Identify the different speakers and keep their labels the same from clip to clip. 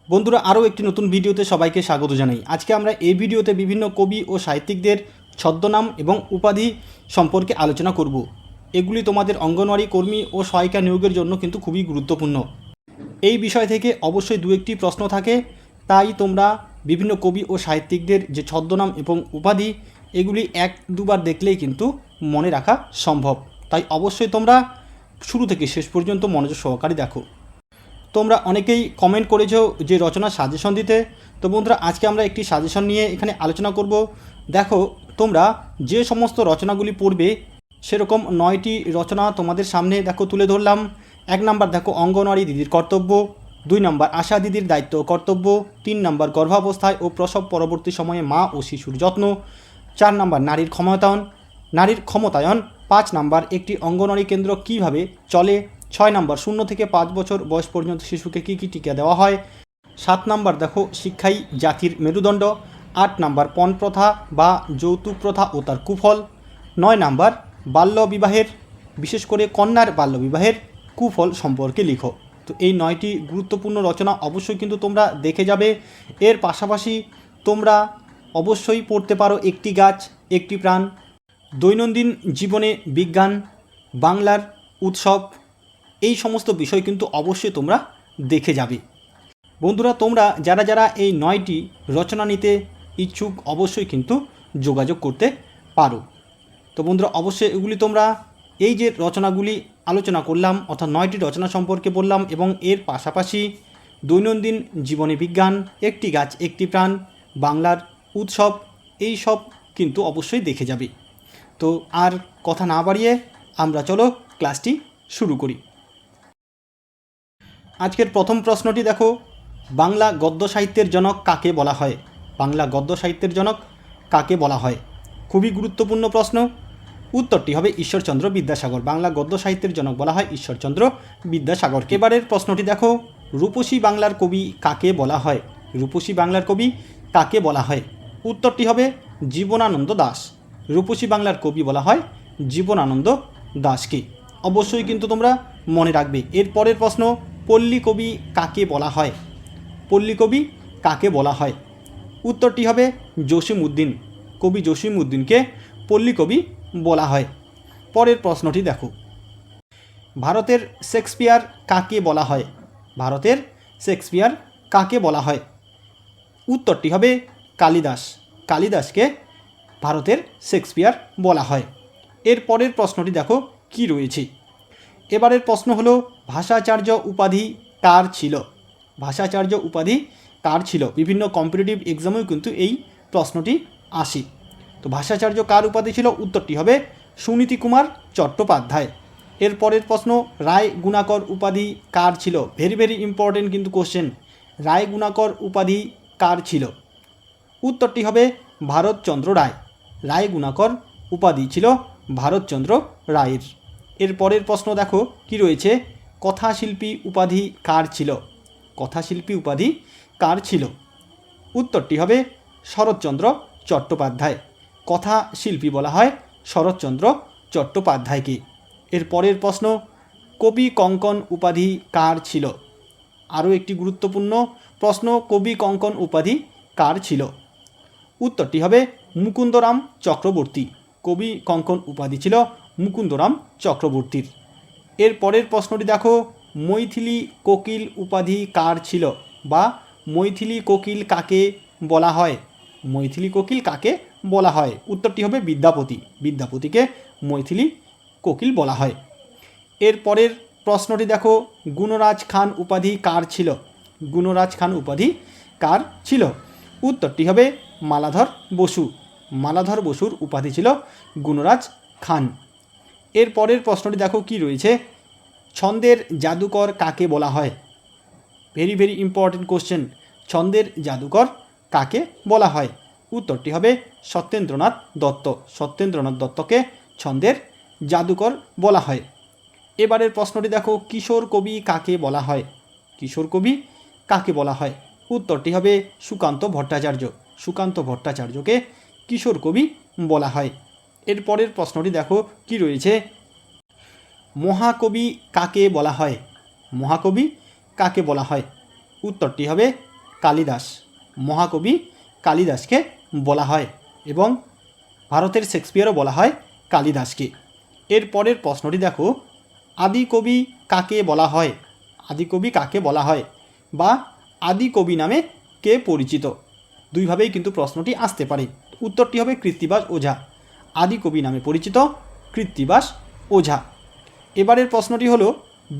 Speaker 1: বন্ধুরা, আরও একটি নতুন ভিডিওতে সবাইকে স্বাগত জানাই। আজকে আমরা এই ভিডিওতে বিভিন্ন কবি ও সাহিত্যিকদের ছদ্মনাম এবং উপাধি সম্পর্কে আলোচনা করব। এগুলি তোমাদের অঙ্গনওয়াড়ি কর্মী ও সহায়িকা নিয়োগের জন্য কিন্তু খুবই গুরুত্বপূর্ণ। এই বিষয় থেকে অবশ্যই দু একটি প্রশ্ন থাকে, তাই তোমরা বিভিন্ন কবি ও সাহিত্যিকদের যে ছদ্মনাম এবং উপাধি এগুলি এক দুবার দেখলেই কিন্তু মনে রাখা সম্ভব। তাই অবশ্যই তোমরা শুরু থেকে শেষ পর্যন্ত মনোযোগ সহকারে দেখো। তোমরা অনেকেই কমেন্ট করেছো যে রচনা সাজেশন দিতে। তো বন্ধুরা, আজকে আমরা একটি সাজেশন নিয়ে এখানে আলোচনা করব। দেখো, তোমরা যে সমস্ত রচনাগুলি পড়বে সেরকম 9টি রচনা তোমাদের সামনে দেখো তুলে ধরলাম। 1 নাম্বার দেখো অঙ্গনওয়াড়ি দিদির কর্তব্য, 2 নাম্বার আশা দিদির দায়িত্ব ও কর্তব্য, 3 নাম্বার গর্ভাবস্থায় ও প্রসব পরবর্তী সময়ে মা ও শিশুর যত্ন, 4 নাম্বার নারীর ক্ষমতায়ন, 5 নাম্বার একটি অঙ্গনওয়াড়ি কেন্দ্র কীভাবে চলে, 6 নাম্বার 0 থেকে 5 বছর বয়স পর্যন্ত শিশুকে কী কী টিকা দেওয়া হয়, 7 নাম্বার দেখো শিক্ষাই জাতির মেরুদণ্ড, 8 নাম্বার পণ প্রথা বা যৌতুক প্রথা ও তার কুফল, 9 নাম্বার বাল্যবিবাহের, বিশেষ করে কন্যার বাল্যবিবাহের কুফল সম্পর্কে লিখো। তো এই 9টি গুরুত্বপূর্ণ রচনা অবশ্যই কিন্তু তোমরা দেখে যাবে। এর পাশাপাশি তোমরা অবশ্যই পড়তে পারো একটি গাছ একটি প্রাণ, দৈনন্দিন জীবনে বিজ্ঞান, বাংলার উৎসব। এই সমস্ত বিষয় কিন্তু অবশ্যই তোমরা দেখে যাবে। বন্ধুরা, তোমরা যারা যারা এই 9টি রচনা নিতে ইচ্ছুক অবশ্যই কিন্তু যোগাযোগ করতে পারো। তো বন্ধুরা, অবশ্যই এগুলি তোমরা এই যে রচনাগুলি আলোচনা করলাম অর্থাৎ 9টি রচনা সম্পর্কে বললাম এবং এর পাশাপাশি দৈনন্দিন জীবনে বিজ্ঞান, একটি গাছ একটি প্রাণ, বাংলার উৎসব, এই সব কিন্তু অবশ্যই দেখে যাবে। তো আর কথা না বাড়িয়ে আমরা চলো ক্লাসটি শুরু করি। আজকের প্রথম প্রশ্নটি দেখো, বাংলা গদ্য সাহিত্যের জনক কাকে বলা হয়? বাংলা গদ্য সাহিত্যের জনক কাকে বলা হয়? খুবই গুরুত্বপূর্ণ প্রশ্ন। উত্তরটি হবে ঈশ্বরচন্দ্র বিদ্যাসাগর। বাংলা গদ্য সাহিত্যের জনক বলা হয় ঈশ্বরচন্দ্র বিদ্যাসাগর। এবারের প্রশ্নটি দেখো, রূপসী বাংলার কবি কাকে বলা হয়? রূপসী বাংলার কবি কাকে বলা হয়? উত্তরটি হবে জীবনানন্দ দাশ। রূপসী বাংলার কবি বলা হয় জীবনানন্দ দাশকে। অবশ্যই কিন্তু তোমরা মনে রাখবে। এর পরের প্রশ্ন, পল্লী কবি কাকে বলা হয়? পল্লী কবি কাকে বলা হয়? উত্তরটি হবে জসিম উদ্দিন। কবি জসিম উদ্দিনকে পল্লী কবি বলা হয়। পরের প্রশ্নটি দেখো, ভারতের শেক্সপিয়ার কাকে বলা হয়? ভারতের শেক্সপিয়ার কাকে বলা হয়? উত্তরটি হবে কালিদাস। কালিদাসকে ভারতের শেক্সপিয়ার বলা হয়। এর পরের প্রশ্নটি দেখো কি রয়েছে। এবারের প্রশ্ন হলো, ভাষাচার্য উপাধি কার ছিল? ভাষাচার্য উপাধি কার ছিল? বিভিন্ন কম্পিটিটিভ এক্সামেও কিন্তু এই প্রশ্নটি আসে। তো ভাষাচার্য কার উপাধি ছিল? উত্তরটি হবে সুনীতি কুমার চট্টোপাধ্যায়। এর পরের প্রশ্ন, রায় গুণাকর উপাধি কার ছিল? ভেরি ভেরি ইম্পর্টেন্ট কিন্তু কোশ্চেন। রায় গুণাকর উপাধি কার ছিল? উত্তরটি হবে ভারতচন্দ্র রায়। রায় গুণাকর উপাধি ছিল ভারতচন্দ্র রায়ের। এর পরের প্রশ্ন দেখো কি রয়েছে, কথাশিল্পী উপাধি কার ছিল? কথাশিল্পী উপাধি কার ছিল? উত্তরটি হবে শরৎচন্দ্র চট্টোপাধ্যায়। কথা শিল্পী বলা হয় শরৎচন্দ্র চট্টোপাধ্যায়কে। এর পরের প্রশ্ন, কবি কঙ্কন উপাধি কার ছিল? আরও একটি গুরুত্বপূর্ণ প্রশ্ন, কবি কঙ্কন উপাধি কার ছিল? উত্তরটি হবে মুকুন্দরাম চক্রবর্তী। কবি কঙ্কন উপাধি ছিল মুকুন্দরাম চক্রবর্তীর। এর পরের প্রশ্নটি দেখো, মৈথিলী কোকিল উপাধি কার ছিল? বা মৈথিলী কোকিল কাকে বলা হয়? মৈথিলী কোকিল কাকে বলা হয়? উত্তরটি হবে বিদ্যাপতি। বিদ্যাপতিকে মৈথিলী কোকিল বলা হয়। এর পরের প্রশ্নটি দেখো, গুণরাজ খান উপাধি কার ছিল? গুণরাজ খান উপাধি কার ছিল? উত্তরটি হবে মালাধর বসু। মালাধর বসুর উপাধি ছিল গুণরাজ খান। এর পরের প্রশ্নটি দেখো কি রয়েছে, ছন্দের জাদুকর কাকে বলা হয়? Very very important question. ছন্দের জাদুকর কাকে বলা হয়? উত্তরটি হবে সত্যেন্দ্রনাথ দত্ত। সত্যেন্দ্রনাথ দত্তকে ছন্দের জাদুকর বলা হয়। এবারের প্রশ্নটি দেখো, কিশোর কবি কাকে বলা হয়? কিশোর কবি কাকে বলা হয়? উত্তরটি হবে সুকান্ত ভট্টাচার্য। সুকান্ত ভট্টাচার্যকে কিশোর কবি বলা হয়। এর পরের প্রশ্নটি দেখো কি রয়েছে, মহাকবি কাকে বলা হয়? মহাকবি কাকে বলা হয়? উত্তরটি হবে কালিদাস, মহাকবি কালিদাসকে বলা হয় এবং ভারতের শেক্সপিয়ারও বলা হয় কালিদাসকে। এর পরের প্রশ্নটি দেখো, আদিকবি কাকে বলা হয়? আদিকবি কাকে বলা হয় বা আদিকবি নামে কে পরিচিত? দুইভাবেই কিন্তু প্রশ্নটি আসতে পারে। উত্তরটি হবে কৃত্তিবাস ওঝা। আদিকবি নামে পরিচিত কৃত্তিবাস ওঝা। এবারের প্রশ্নটি হলো,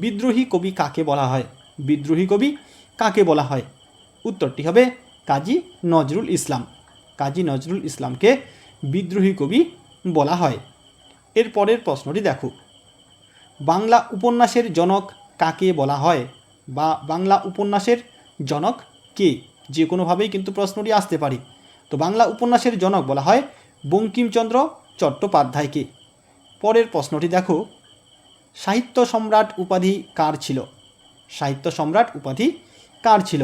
Speaker 1: বিদ্রোহী কবি কাকে বলা হয়? বিদ্রোহী কবি কাকে বলা হয়? উত্তরটি হবে কাজী নজরুল ইসলাম। কাজী নজরুল ইসলামকে বিদ্রোহী কবি বলা হয়। এর পরের প্রশ্নটি দেখো, বাংলা উপন্যাসের জনক কাকে বলা হয় বা বাংলা উপন্যাসের জনক কে? যে কোনোভাবেই কিন্তু প্রশ্নটি আসতে পারে। তো বাংলা উপন্যাসের জনক বলা হয় বঙ্কিমচন্দ্র চট্টোপাধ্যায়কে। পরের প্রশ্নটি দেখো, সাহিত্য সম্রাট উপাধি কার ছিল? সাহিত্য সম্রাট উপাধি কার ছিল?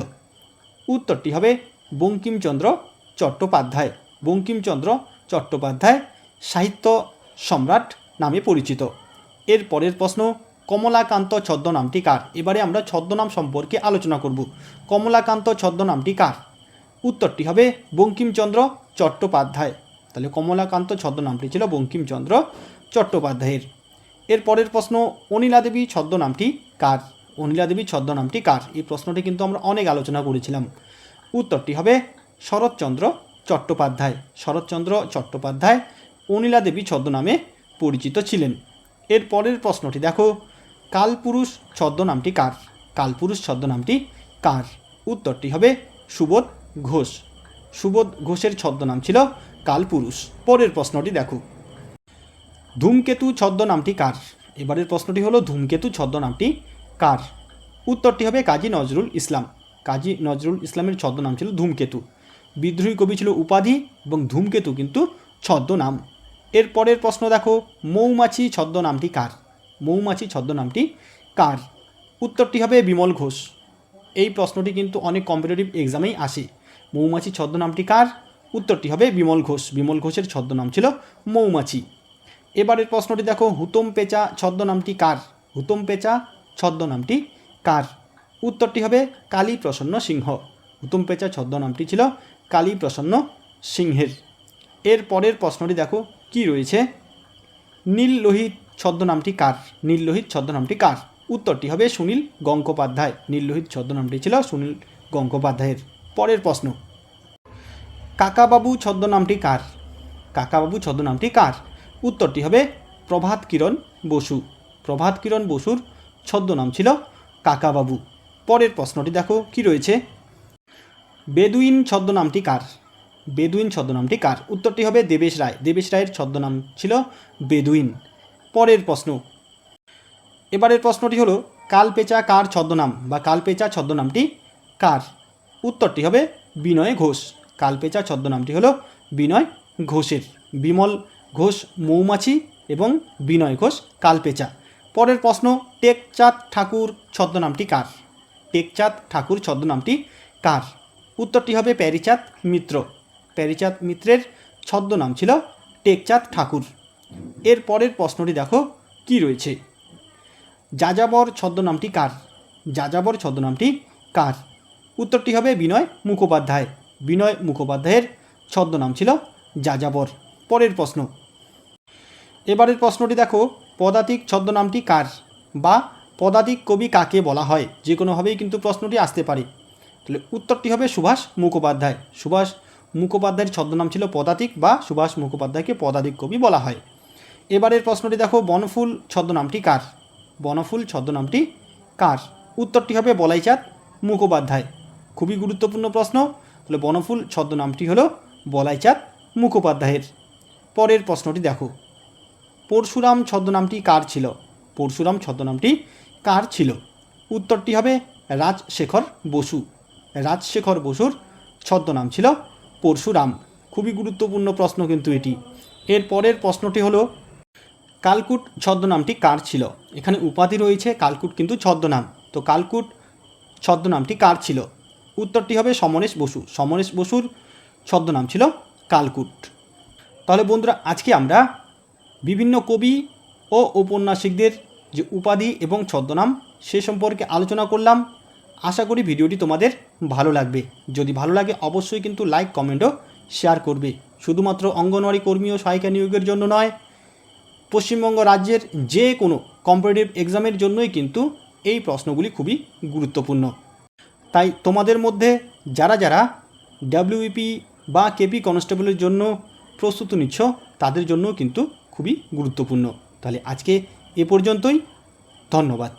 Speaker 1: উত্তরটি হবে বঙ্কিমচন্দ্র চট্টোপাধ্যায়। বঙ্কিমচন্দ্র চট্টোপাধ্যায় সাহিত্য সম্রাট নামে পরিচিত। এর পরের প্রশ্ন, কমলাকান্ত ছদ্মনামটি কার? এবারে আমরা ছদ্মনাম সম্পর্কে আলোচনা করব। কমলাকান্ত ছদ্মনামটি কার? উত্তরটি হবে বঙ্কিমচন্দ্র চট্টোপাধ্যায়। তাহলে কমলাকান্ত ছদ্মনামটি ছিল বঙ্কিমচন্দ্র চট্টোপাধ্যায়ের। এর পরের প্রশ্ন, অনিলা দেবী ছদ্মনামটি কার? অনিলা দেবী ছদ্মনামটি কার? এই প্রশ্নটি কিন্তু আমরা অনেক আলোচনা করেছিলাম। উত্তরটি হবে শরৎচন্দ্র চট্টোপাধ্যায়। শরৎচন্দ্র চট্টোপাধ্যায় অনিলা দেবী ছদ্মনামে পরিচিত ছিলেন। এর পরের প্রশ্নটি দেখো, কালপুরুষ ছদ্মনামটি কার? কালপুরুষ ছদ্মনামটি কার? উত্তরটি হবে সুবোধ ঘোষ। সুবোধ ঘোষের ছদ্মনাম ছিল কালপুরুষ। পরের প্রশ্নটি দেখো, ধূমকেতু ছদ্মনামটি কার? এবারের প্রশ্নটি হলো, ধূমকেতু ছদ্মনামটি কার? উত্তরটি হবে কাজী নজরুল ইসলাম। কাজী নজরুল ইসলামের ছদ্মনাম ছিল ধূমকেতু। বিদ্রোহী কবি ছিল উপাধি এবং ধূমকেতু কিন্তু ছদ্মনাম। এর পরের প্রশ্ন দেখো, মৌমাছি ছদ্মনামটি কার? মৌমাছি ছদ্মনামটি কার? উত্তরটি হবে বিমল ঘোষ। এই প্রশ্নটি কিন্তু অনেক কম্পিটিটিভ এক্সামেই আসে। মৌমাছি ছদ্মনামটি কার? উত্তরটি হবে বিমল ঘোষ। বিমল ঘোষের ছদ্মনাম ছিল মৌমাছি। এবারের প্রশ্নটি দেখো, হুতম পেঁচা ছদ্মনামটি কার? হুতম পেঁচা ছদ্মনামটি কার? উত্তরটি হবে কালী প্রসন্ন সিংহ। হুতম পেঁচা ছদ্মনামটি ছিল কালী প্রসন্ন সিংহের। এর পরের প্রশ্নটি দেখো কি রয়েছে, নীল লোহিত ছদ্মনামটি কার? নীল লোহিত ছদ্মনামটি কার? উত্তরটি হবে সুনীল গঙ্গোপাধ্যায়। নীল লোহিত ছদ্মনামটি ছিল সুনীল গঙ্গোপাধ্যায়ের। পরের প্রশ্ন, কাকাবাবু ছদ্মনামটি কার? কাকাবাবু ছদ্মনামটি কার? উত্তরটি হবে প্রভাত কিরণ বসু। প্রভাত কিরণ বসুর ছদ্মনাম ছিল কাকাবাবু। পরের প্রশ্নটি দেখো কি রয়েছে, বেদুইন ছদ্মনামটি কার? বেদুইন ছদ্মনামটি কার? উত্তরটি হবে দেবেশ রায়। দেবেশ রায়ের ছদ্মনাম ছিল বেদুইন। পরের প্রশ্ন, এবারের প্রশ্নটি হলো, কালপেঁচা কার ছদ্মনাম বা কালপেঁচা ছদ্মনামটি কার? উত্তরটি হবে বিনয় ঘোষ। কালপেঁচা ছদ্মনামটি হলো বিনয় ঘোষের। বিমল ঘোষ মৌমাছি এবং বিনয় ঘোষ কালপেঁচা। পরের প্রশ্ন, টেকচাঁদ ঠাকুর ছদ্মনামটি কার? টেকচাঁদ ঠাকুর ছদ্মনামটি কার? উত্তরটি হবে প্যারীচাঁদ মিত্র। প্যারীচাঁদ মিত্রের ছদ্মনাম ছিল টেকচাঁদ ঠাকুর। এর পরের প্রশ্নটি দেখো কি রয়েছে, যাযাবর ছদ্মনামটি কার? যাযাবর ছদ্মনামটি কার? উত্তরটি হবে বিনয় মুখোপাধ্যায়। বিনয় মুখোপাধ্যায়ের ছদ্মনাম ছিল যাযাবর। পরের প্রশ্ন, এবারের প্রশ্নটি দেখো, পদাতিক ছদ্মনামটি কার বা পদাতিক কবি কাকে বলা হয়? যে কোনোভাবেই কিন্তু প্রশ্নটি আসতে পারে। তাহলে উত্তরটি হবে সুভাষ মুখোপাধ্যায়। সুভাষ মুখোপাধ্যায়ের ছদ্মনাম ছিল পদাতিক বা সুভাষ মুখোপাধ্যায়কে পদাতিক কবি বলা হয়। এবারের প্রশ্নটি দেখো, বনফুল ছদ্মনামটি কার? বনফুল ছদ্মনামটি কার? উত্তরটি হবে বলাইচাঁদ মুখোপাধ্যায়। খুবই গুরুত্বপূর্ণ প্রশ্ন। তাহলে বনফুল ছদ্মনামটি হলো বলাইচাঁদ মুখোপাধ্যায়ের। পরের প্রশ্নটি দেখো, পরশুরাম ছদ্মনামটি কার ছিল? পরশুরাম ছদ্মনামটি কার ছিল? উত্তরটি হবে রাজশেখর বসু। রাজশেখর বসুর ছদ্মনাম ছিল পরশুরাম। খুবই গুরুত্বপূর্ণ প্রশ্ন কিন্তু এটি। এর পরের প্রশ্নটি হলো, কালকুট ছদ্মনামটি কার ছিল? এখানে উপাধি রয়েছে, কালকুট কিন্তু ছদ্মনাম। তো কালকুট ছদ্মনামটি কার ছিল? উত্তরটি হবে সমরেশ বসু। সমরেশ বসুর ছদ্মনাম ছিল কালকুট। তাহলে বন্ধুরা, আজকে আমরা বিভিন্ন কবি ও ঔপন্যাসিকদের যে উপাধি এবং ছদ্মনাম সে সম্পর্কে আলোচনা করলাম। আশা করি ভিডিওটি তোমাদের ভালো লাগবে। যদি ভালো লাগে অবশ্যই কিন্তু লাইক কমেন্ট ও শেয়ার করবে। শুধুমাত্র অঙ্গনওয়াড়ি কর্মী ও সহায়িকা নিয়োগের জন্য নয়, পশ্চিমবঙ্গ রাজ্যের যে কোনো কম্পিটিটিভ এক্সামের জন্যই কিন্তু এই প্রশ্নগুলি খুবই গুরুত্বপূর্ণ। তাই তোমাদের মধ্যে যারা যারা ডাব্লিউবিপি বা কেপি কনস্টেবলের জন্য প্রস্তুতি নিচ্ছ তাদের জন্য কিন্তু খুবই গুরুত্বপূর্ণ। তাহলে আজকে এ পর্যন্তই, ধন্যবাদ।